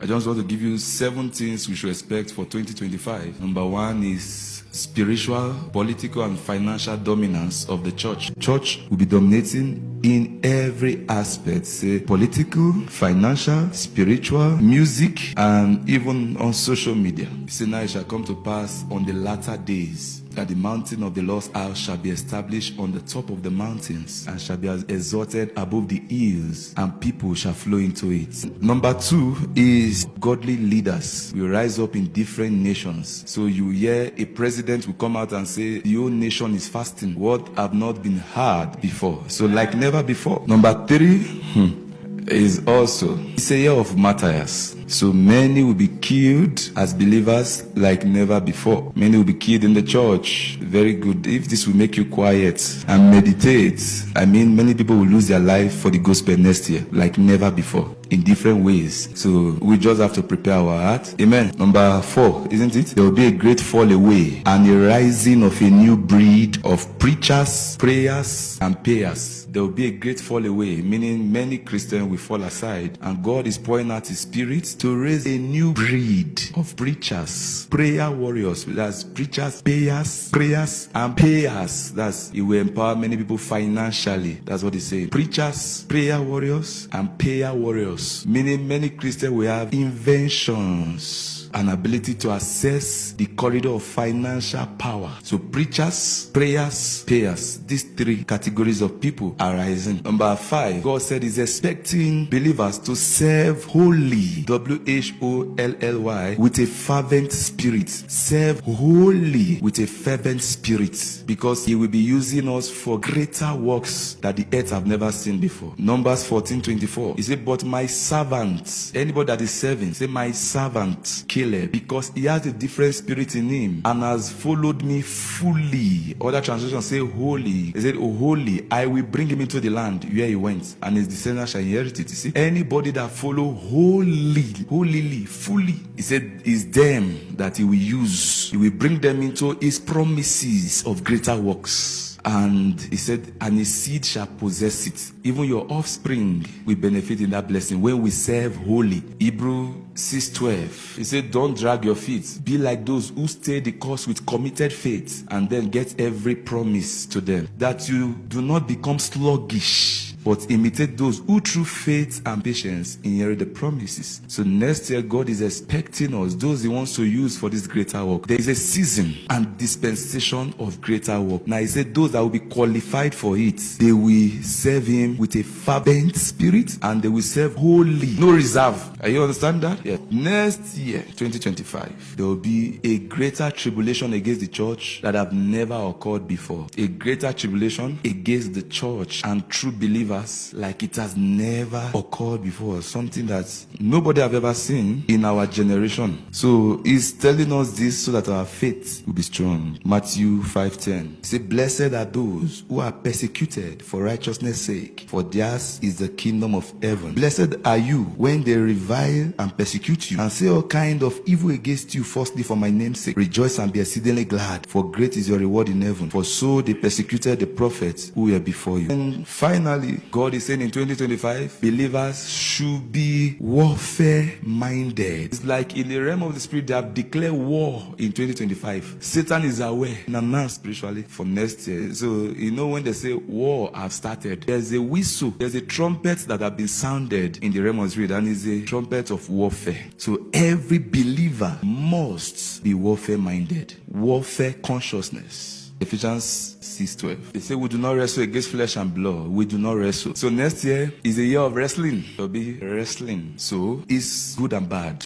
I just want to give you 7 things we should expect for 2025. Number 1 is spiritual, political, and financial dominance of the church. Church will be dominating in every aspect, say political, financial, spiritual, music, and even on social media. Say now it shall come to pass on the latter days that the mountain of the Lord's house shall be established on the top of the mountains and shall be exalted above the hills, and people shall flow into it. Number 2 is godly leaders will rise up in different nations. So you hear a president will come out and say, the whole nation is fasting. What have not been heard before. So like never before. Number 3, is also, it's a year of martyrs. So many will be killed as believers like never before. Many will be killed in the church. Very good. If this will make you quiet and meditate, I mean, many people will lose their life for the gospel next year like never before in different ways. So we just have to prepare our heart. Amen. Number 4, isn't it? There will be a great fall away and a rising of a new breed of preachers, prayers, and payers. There will be a great fall away, meaning many Christians will fall aside, and God is pouring out His Spirit to raise a new breed of preachers, prayer warriors. That's preachers, payers, prayers, and payers. That's, He will empower many people financially. That's what He's saying. Preachers, prayer warriors, and payer warriors. Meaning many Christians will have inventions, an ability to access the corridor of financial power. So preachers, prayers, payers, these 3 categories of people are rising. Number 5, God said He's expecting believers to serve wholly, WHOLLY, with a fervent spirit. Serve wholly with a fervent spirit, because He will be using us for greater works that the earth have never seen before. Numbers 14:24. He said, but my servant, anybody that is serving, say my servant, Caleb, because he has a different spirit in him and has followed me fully. Other translations say holy. They said, oh, holy, I will bring him into the land where he went, and his descendants shall inherit it. You see, anybody that follow holily, fully, He said, is them that He will use. He will bring them into His promises of greater works. And He said, and His seed shall possess it. Even your offspring will benefit in that blessing when we serve wholly. Hebrews 6:12. He said, don't drag your feet. Be like those who stay the course with committed faith, and then get every promise to them, that you do not become sluggish, but imitate those who through faith and patience inherit the promises. So next year, God is expecting us, those He wants to use for this greater work. There is a season and dispensation of greater work. Now He said those that will be qualified for it, they will serve Him with a fervent spirit, and they will serve wholly, no reserve. Are you understand that? Yeah. Next year, 2025, there will be a greater tribulation against the church that have never occurred before. A greater tribulation against the church and true believers like it has never occurred before. Something that nobody have ever seen in our generation. So He's telling us this so that our faith will be strong. Matthew 5:10. He said, blessed are those who are persecuted for righteousness' sake, for theirs is the kingdom of heaven. Blessed are you when they revile and persecute you, and say all kind of evil against you falsely for my name's sake. Rejoice and be exceedingly glad, for great is your reward in heaven. For so they persecuted the prophets who were before you. And finally, God is saying in 2025, believers should be warfare minded. It's like in the realm of the spirit, they have declared war in 2025. Satan is aware and now spiritually for next year. So you know, when they say war have started, there's a whistle, there's a trumpet that have been sounded in the realm of the spirit, and it's a trumpet of warfare. So every believer must be warfare minded, warfare consciousness. Ephesians 6:12. They say we do not wrestle against flesh and blood. We do not wrestle. So next year is a year of wrestling. There'll be wrestling. So it's good and bad.